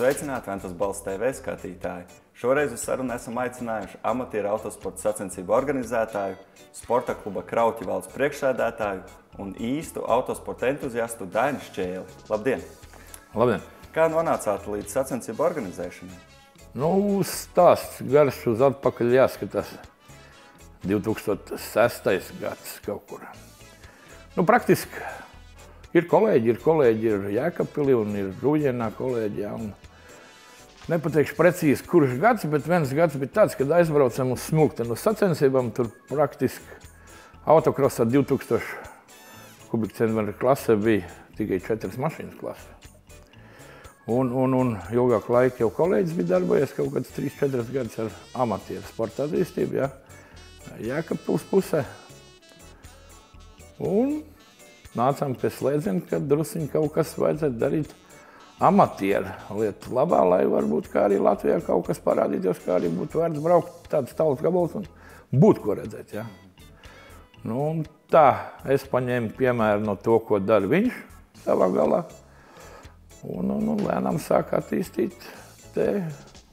Sveicināti Ventas Balss TV skatītāji! Šoreiz uz sarunu esam aicinājuši amatieru autosporta sacensību organizētāju, sporta kluba Krauķi valdes priekšsēdētāju un īstu autosporta entuziastu Dainu Šķēli. Labdien! Labdien! Kā nonācāt līdz sacensību organizēšanai? Stāsts garš uz atpakaļ jāskatās. 2006. gads kaut kur. Praktiski ir kolēģi ir Jēkabpilī un ir Rūjienā kolēģi. Jā, nepateikšu precīzi, kurš gads, bet viens gads bija tāds, kad aizbraucam uz Smilteni uz sacensībām. Tur praktiski autokrosā 2000 kubikcentimetru klasē bija tikai 4 mašīnas klase. Un ilgāku laiku jau kolēģis bija darbojies kaut kāds 3-4 gadus ar amatieru sporta attīstību, jā, Jēkabpils pusē. Un nācām pie slēdziena, ka drusiņ kaut kas vajadzētu darīt amatieru lietu labā, lai varbūt kā arī Latvijā kaut kas parādītos, kā arī būtu vērts braukt tāds tālus gabals un būtu ko redzēt, jā. Tā es paņēmu piemēru no to, ko dara viņš savā galā. Un lēnām sāk attīstīt te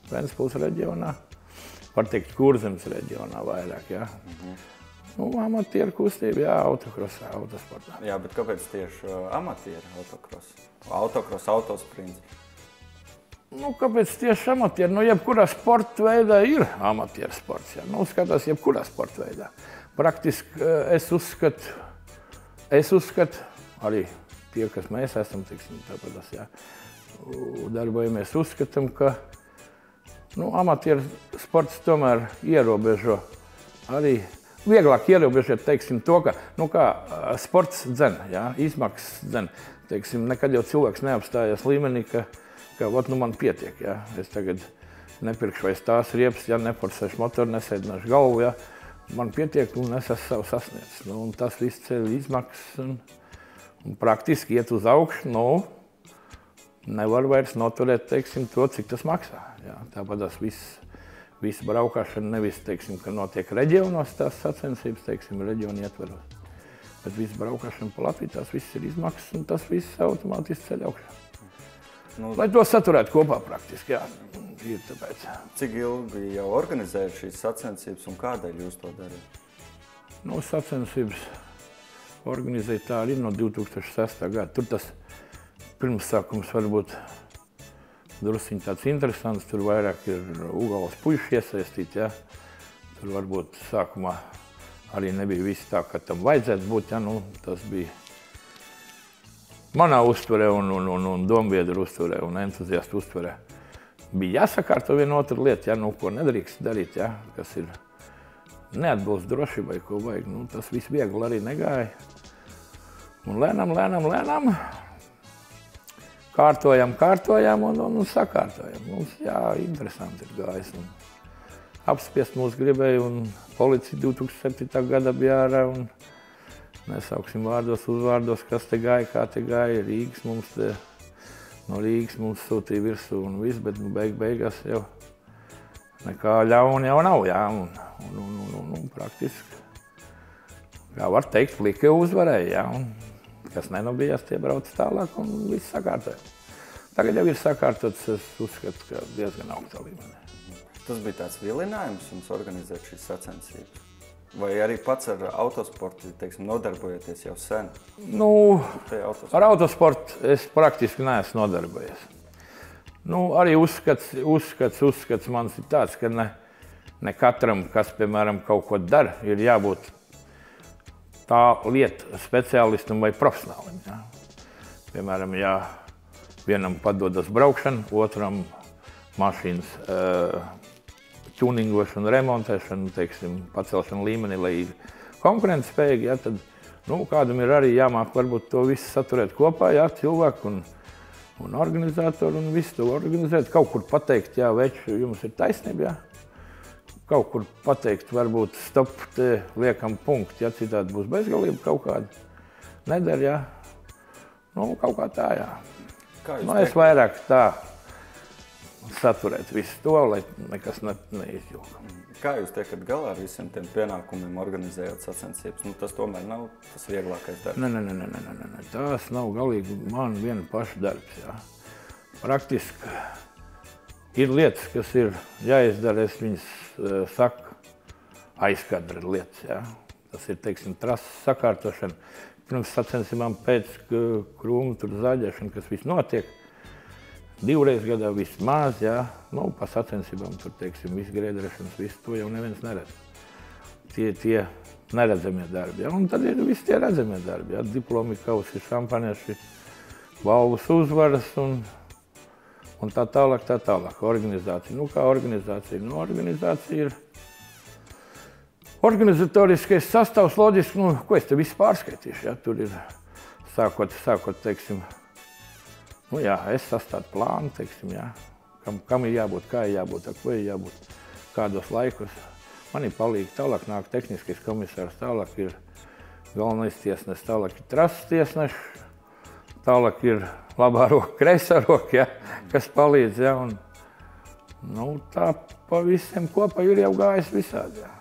Ventspils reģionā, var teikt, Kurzemes reģionā vairāk, jā. Amatieru kustība, jā, autokrosā, autosportā. Jā, bet kāpēc tieši amatieru autokross? Autokross, autosprints? Kāpēc tieši amatieru? Jebkurā sporta veidā ir amatieru sports, jā. Skatās jebkurā sporta veidā. Praktiski es uzskatu, arī tie, kas mēs esam, tāpēc, jā, darbojamies, uzskatām, ka amatieru sports tomēr ierobežo arī vieglāk ierobežot, to, ka, kā sports dzen, jā, izmaksas dzen. Nekad jau cilvēks neapstājas līmenī, ka man pietiek, jā. Es tagad nepirkšu vairs tās riepas, jā, neforsēšu motoru, nesēdināšu galvu, jā. Man pietiek un es esmu savu sasniedzis. Tas viss ceļ izmaksas un praktiski iet uz augšu, nevar vairs noturēt, to, cik tas maksā, jā. Tāpat tas viss braukšana nevis, ka notiek reģionos tās sacensības, reģionu ietveros. Bet viss braukšana pa Latviju, tās viss ir izmaksas un tas viss automātiski ceļ augšā. Lai to saturētu kopā praktiski, jā, ir tāpēc. Cik ilgi jau organizējat šīs sacensības un kādēļ jūs to darāt? Sacensības organizēja tā arī no 2006. gada. Tur tas pirmsākums varbūt drusciņ tāds interesants, tur vairāk ir Ugavas puiši iesaistīti, jā. Tur varbūt sākumā arī nebija viss tā, ka tam vajadzētu būt, jā, tas bija manā uztverē un dombiedru uztverē un entuziastu uztverē. Bija jāsakārto viena otra lieta, jā, ko nedrīkst darīt, jā, kas ir neatbilst drošībai, ko vajag. Tas viss viegli arī negāja. Un lēnām kārtojam un sakārtojam. Mums, jā, interesanti ir gājis. Apspiest mūs gribēja un policija 2007. gada bija ārā un nesauksim vārdos, uzvārdos, kas te gāja, kā te gāja. No Rīgas mums sūtīja virsū un viss, bet beigās jau nekā ļauna jau nav, jā. Un praktiski, kā var teikt, plika uzvarēja, jā. Kas nenobijās, tie brauc tālāk un viss sakārtoja. Tagad jau ir sakārtots, es uzskatu, ka diezgan augstā līmenī. Tas bija tāds vilinājums jums organizēt šīs sacensības? Vai arī pats ar autosportu, nodarbojoties jau sen? Ar autosportu es praktiski neesmu nodarbojies. Arī uzskats mans ir tāds, ka ne katram, kas, piemēram, kaut ko dara, ir jābūt tā lieta speciālistam vai profesionālim. Jā. Piemēram, ja vienam padodas braukšana, otram mašīnas tuningošana, remontēšana, pacelšana līmenī, lai ir konkurentspējīgi, jā, tad kādam ir arī jāmāk varbūt to visu saturēt kopā, jā, cilvēku un organizātoru un visu to organizēt. Kaut kur pateikt, jā, veči, jums ir taisnība, jā. Kaut kur pateikt, varbūt stop, te liekam punktu, ja citādi būs bezgalība kaut kāda. Nedara, jā. Kaut kā tā, jā. Es vairāk tā saturēt visu to, lai nekas neizjūka. Kā jūs tiekat galā ar visiem tiem pienākumiem organizējot sacensības? Tas tomēr nav tas vieglākais darbs. Nē. Tās nav galīgi man viena paša darbs, jā. Praktiski Ir lietas, kas ir jāizdara, es viņas saku, aizkadra lietas, jā. Tas ir, teiksim, trases sakārtošana. Pirms sacensībām pēc krūmu tur zaļēšana, kas viss notiek. 2 reizes gadā vismaz, jā. Nu, pa sacensībām tur, teiksim, viss grēdrešanas, viss to jau neviens neredz. Tie neredzamie darbi, jā. Un tad ir visi tie redzamie darbi, jā. Diplomi, kausi, šampanieši, balvas uzvaras un tā tālāk. Organizācija. Nu, kā organizācija? Nu, organizācija ir organizatoriskais sastāvs, loģiski, nu, ko es te visu pārskaitīšu, jā. Tur ir sākot, teiksim, nu jā, es sastādu plānu, teiksim, jā. Kam ir jābūt, kā ir jābūt, ar ko ir jābūt, kādos laikos. Man ir palīgi, tālāk nāk tehniskais komisārs, tālāk ir galvenais tiesnesis, tālāk ir trases tiesneši, tālāk ir labā roka, kreisā roka, jā, kas palīdz, jā, un nu, tā pa visiem kopā ir jau gājis visādi, jā.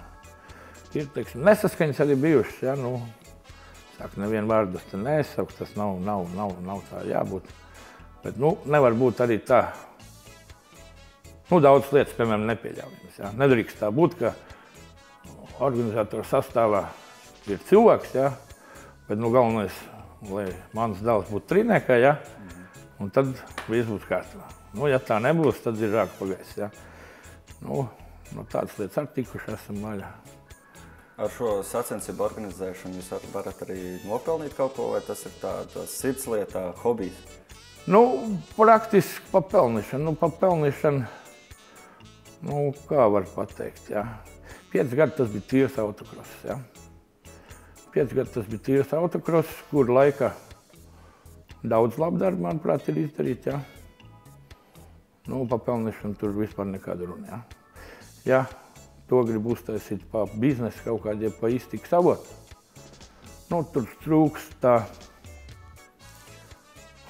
Ir, teiksim, nesaskaņas arī bijušas, jā, nu, saka, nevienu vārdu te nesaukt, tas nav tā jābūt, bet, nu, nevar būt arī tā, nu, daudz lietas, piemēram, nepieļaujams, jā, nedrīkst tā būt, ka organizatoru sastāvā ir cilvēks, jā, bet, nu, galvenais, lai mans dēls būtu trīniekā, jā, un tad viss būs kārtībā. Nu, ja tā nebūs, tad ir rāka pagais, jā. Nu, tādas lietas arī tikuši esam vaļā. Ar šo sacensību organizēšanu jūs varat arī nopelnīt kaut ko, vai tas ir tā sirdslietā, hobijs? Nu, praktiski papelnīšana. Nu, kā var pateikt, jā. 5 gadi tas bija tīrs autokross, jā. 5 gadi tas bija tīrs autokross, kur laikā daudz labu darbu, manuprāt, ir izdarīt, jā. Nu, papelnīšana tur vispār nekāda runa, jā. Jā. To grib uztaisīt pa biznesu kaut kādiem, pa iztikas avotu. Nu, tur trūks tā,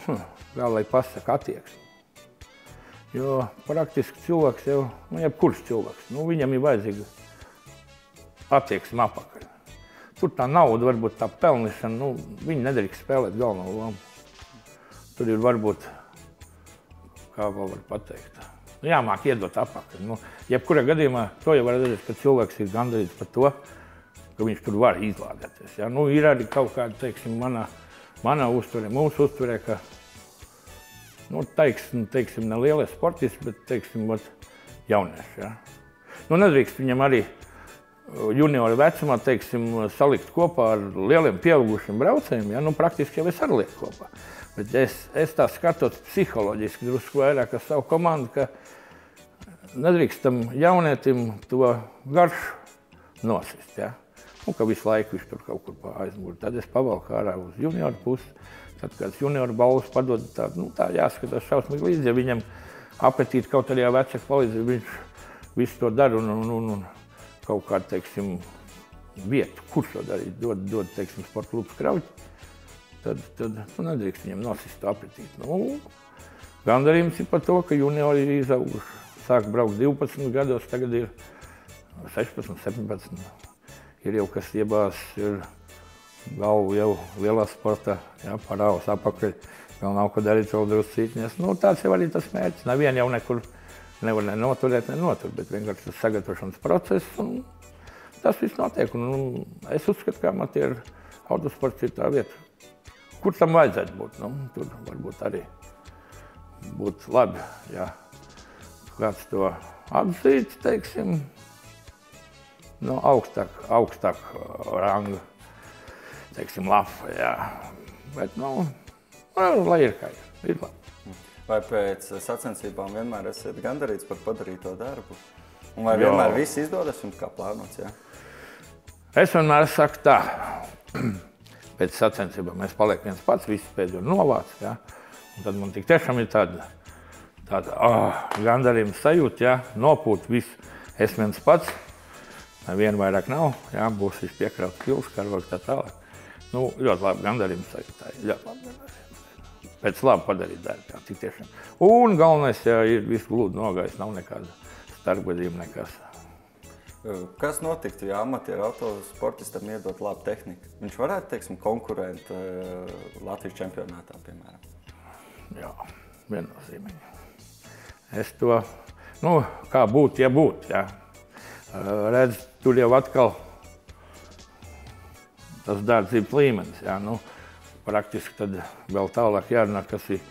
kā lai pasaka, attieksme. Jo praktiski cilvēks jau, nu, jebkurš cilvēks, nu, viņam ir vajadzīga attieksme apakaļ. Tur tā nauda, varbūt tā pelnišana, nu, viņi nedrīkst spēlēt galveno lomu. Tur ir varbūt, kā vēl var pateikt, jāmāk iedot apakaļ. Nu, jebkurā gadījumā to jau var redzēt, ka cilvēks ir gandarīts par to, ka viņš tur var izlādēties. Ja? Nu, ir arī kaut kāda, teiksim, manā uztverē, mūsu uztverē, ka, nu, teiksim, ne lielie sportisti, bet, teiksim, jaunieši. Ja? Nu, nedrīkst viņam arī junioru vecumā, teiksim, salikt kopā ar lieliem pieaugušiem braucējiem. Ja? Nu, praktiski jau es arī lieku kopā. Bet es tā skatos psiholoģiski drusku vairāk ar savu komandu, ka nedrīkstam jaunietim to garšu nosist, ja? Nu, ka visu laiku viņš tur kaut kur pa aizmuguri. Tad es pavalku ārā uz junioru pusi. Tad, kad junioru balvas padod, tā jāskatās šausmīgi līdzi. Ja viņam apetīti kaut arī vecāku palīdzību, viņš visu to dara un kaut kādu, teiksim, vietu, kur šo darīt, dod, teiksim, sporta klubs Krauķi. Tad nedrīkst viņam nosist to apetīti. Nu, gandarījums ir par to, ka juniori ir izauguši. Sāk braukt 12 gados, tagad ir 16, 17. Ir jau kas iebās, ir galvu jau lielā sportā, jā, parāvas apakaļ. Vēl nav ko darīt, vēl drusku cītnies. Nu, tāds jau arī tas mērķis. Nevien jau nekur nevar nenoturēt, bet vienkārši tas sagatavošanas process. Un tas viss notiek. Un, es uzskatu, ka amatieru autosports ir tā vieta, kur tam vajadzētu būt. Nu, tur varbūt arī būtu labi, ja kāds to atzīts, teiksim, no augstāk ranga, teiksim, lafa, jā. Bet, nu, lai ir kā ir labi. Vai pēc sacensībām vienmēr esat gandarīts par padarīto darbu? Un vai vienmēr viss izdodas jums kā plānots, jā? Es vienmēr saku tā. Pēc sacensībām es palieku viens pats, visu pēdējo novācu, ja? Un tad man tik tiešām ir tāda gandarījuma sajūta, ja? Nopūt visu. Es viens pats, nevienu vairāk nav, ja? Būs viss piekrauts pils, karogs tā tālāk. Nu, ļoti labi gandarījuma sajūta, ļoti labi gandarījuma. Pēc labi padarīt darbu, ja? Tik tiešām. Un galvenais, ja ir viss glūdi nogājis, nav nekāda starpgadījuma nekas. Kas notiktu, ja amatieru autosportistam iedot labu tehniku? Viņš varētu, teiksim, konkurēt Latvijas čempionātā, piemēram? Jā, viennozīmīgi. Es to Nu, kā būt, ja būt, jā. Redz, tur jau atkal tas dārdzības līmenis, jā. Nu, praktiski tad vēl tālāk jārunā, kas ir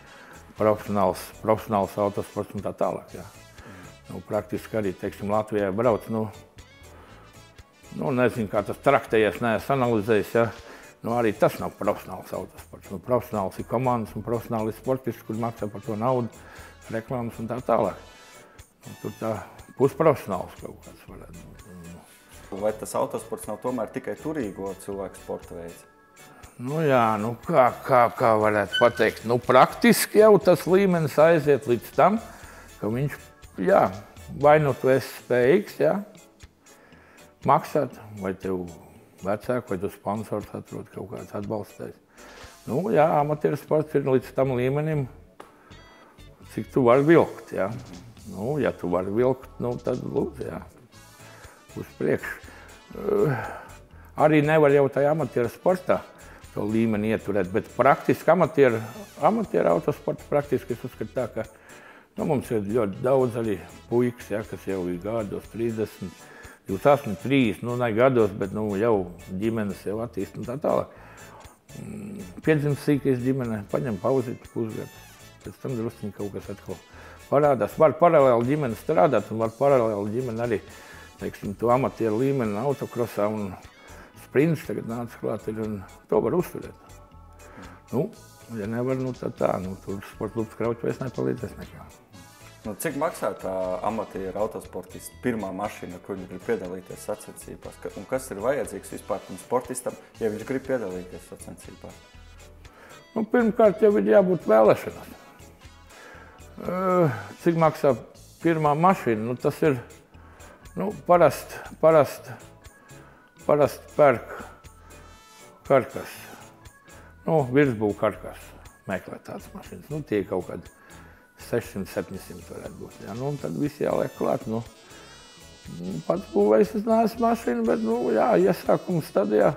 profesionāls autosports un tā tālāk, jā. Nu, praktiski arī, teiksim, Latvijā brauc, nu, nezinu, kā tas traktējies, neesmu analizējis, jā. Nu, arī tas nav profesionāls autosports. Nu, profesionāls ir komandas un profesionāli ir sportisti, kur maksā par to naudu, reklāmas un tā tālāk. Nu, tur tā pusprofesionāls kaut kāds varētu būt. Vai tas autosports nav tomēr tikai turīgo cilvēku sporta veids? Nu jā, nu kā varētu pateikt, nu praktiski jau tas līmenis aiziet līdz tam, ka viņš, jā, vai nu tu esi spējīgs, jā, maksāt, vai tev vecāki, vai tu sponsors atrod kaut kāds atbalstējs. Nu jā, amatieru sports ir līdz tam līmenim, cik tu vari vilkt, jā. Nu, ja tu vari vilkt, nu tad lūdzu, jā, uz priekšu. Arī nevar jau tajā amatieru sportā to līmeni ieturēt, bet praktiski amatieru autosporta praktiski es uzskatu tā, ka nu, mums ir ļoti daudz arī puikas, ja, kas jau ir gados 30, 23, nu ne gados, bet nu, jau ģimenes jau attīst un tā tālāk. Piedzimst sīkais ģimene, paņem pauzīt pusgadu, pēc tam drusciņ kaut kas atkal parādās. Var paralēli ģimene strādāt un var paralēli ģimene arī, teiksim, to amatieru līmeni autokrosā un sprints tagad nāca klāt ir un to var uzturēt. Nu, ja nevar, nu tad tā, nu tur sporta klubs Krauķis nepalīdzēs nekā. Nu, cik maksā tā amatieru autosportista pirmā mašīna, kur viņš grib piedalīties sacensībās? Un kas ir vajadzīgs vispār tam sportistam, ja viņš grib piedalīties sacensībās? Nu, pirmkārt jau ir jābūt vēlēšanās. Cik maksā pirmā mašīna? Nu, tas ir, nu, parasti pērk karkas, nu, virsbūvu karkas meklē tādas mašīnas. Nu, tie kaut kādi 600-700 varētu būt. Jā. Nu, un tad visi jāliek klāt. Nu, pats būvējis es neesmu mašīnu, bet, nu, jā, iesākuma stadijā.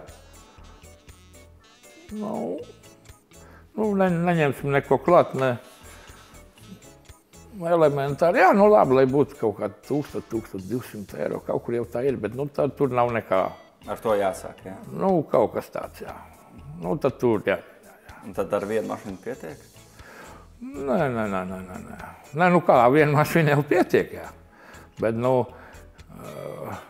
Nu, neņemsim neko klāt, ne elementāri. Jā, nu, labi, lai būtu kaut kādi 1000-1200 eiro. Kaut kur jau tā ir, bet, nu, tad tur nav nekā. Ar to jāsāk, jā? Nu, kaut kas tāds, jā. Nu, tad tur, jā. Un tad ar vienu mašīnu pietiek? Nē, nu kā, viena mašīna jau pietiek, jā. Bet, nu,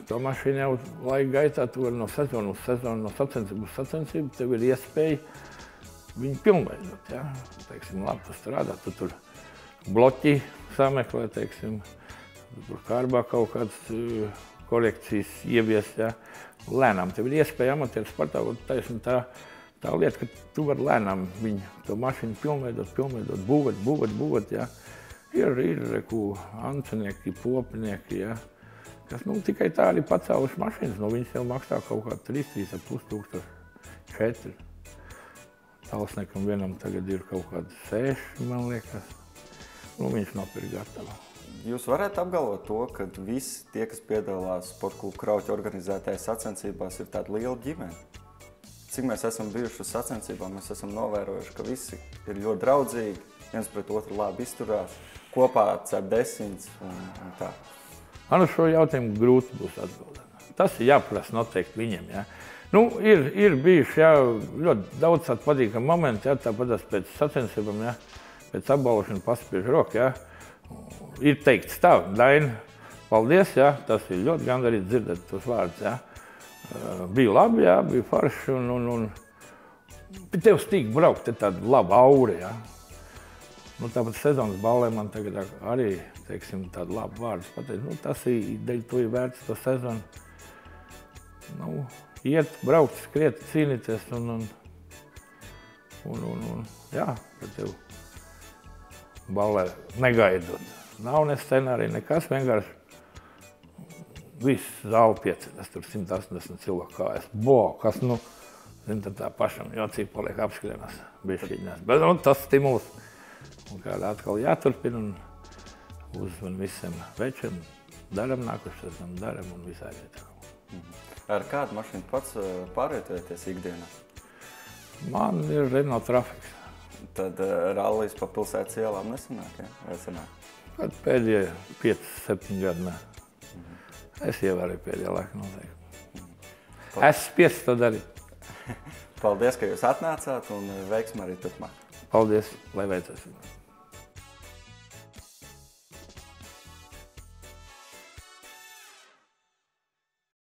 to mašīnu jau laika gaitā, tu vari no sezonu uz sezonu, no sacensību uz sacensību, tev ir iespēja viņu pilnveidot, jā. Teiksim, labi, tu strādā, tu tur bloķi sameklē, teiksim, tur kārbā kaut kādas korekcijas ievies, jā. Lēnām tev ir iespēja amatieru sportā, taisni tā lieta, ka tu vari lēnām viņu, to mašīnu pilnveidot, būvēt, jā. Ir ancenieki, popinieki, jā, kas, nu, tikai tā arī pacēluši mašīnas, nu, viņas jau maksā kaut kā 3,5 tūkstoši, 4. Talsniekam vienam tagad ir kaut kādi 6, man liekas, nu, viņš nopirka gatavu. Jūs varētu apgalvot to, ka visi tie, kas piedalās Sporta kluba Krauķi organizētajās sacensībās, ir tāda liela ģimene. Cik mēs esam bijuši uz sacensībām, mēs esam novērojuši, ka visi ir ļoti draudzīgi, viens pret otru labi izturās, kopā cep desmits un tā. Man uz šo jautājumu grūti būs atbildēt. Tas ir jāprasa noteikti viņiem, jā. Nu, ir bijuši, jā, ļoti daudz tādu patīkamu momentu, jā, tāpatās pēc sacensībām, jā, pēc apbalvošana paspiež roku, jā. Ir teikts tā, Daina, paldies, jā, tas ir ļoti gandarīts dzirdēt tos vārdus, jā. Bija labi, jā, bija forši un pie tev stīk braukt, te tāda laba aura, jā. Nu, tāpat sezonas ballē man tagad arī, teiksim, tādu labu vārdus pateikt. Nu, tas ir, dēļ to ir vērts to sezonu. Nu, iet, braukt, skriet, cīnīties un jā, pie tev ballē negaidot. Nav ne scenārija, nekas, vienkārši viss zāli pieceļas, tur 180 cilvēku kājas. Kas, nu, zin, tad tā pašam jocīgi paliek apskrienās, bišķiņās. Bet, nu, tas stimuls. Un kādā atkal jāturpina un uzvan visiem večiem. Daram nākušas, daram un visā vietā. Ar kādu mašīnu pats pārvietojaties ikdienā? Man ir Renault Trafiks. Tad rallijs pa pilsētas ielām nesanāk, ja? Vai sanāk? Kad pēdējie 5-7 gadi, ne. Es ievēroju pēdējā laikā noteikti. Es spiestu to darīt. Paldies, ka jūs atnācāt un veiksmi arī turpmāk. Paldies, lai veicas.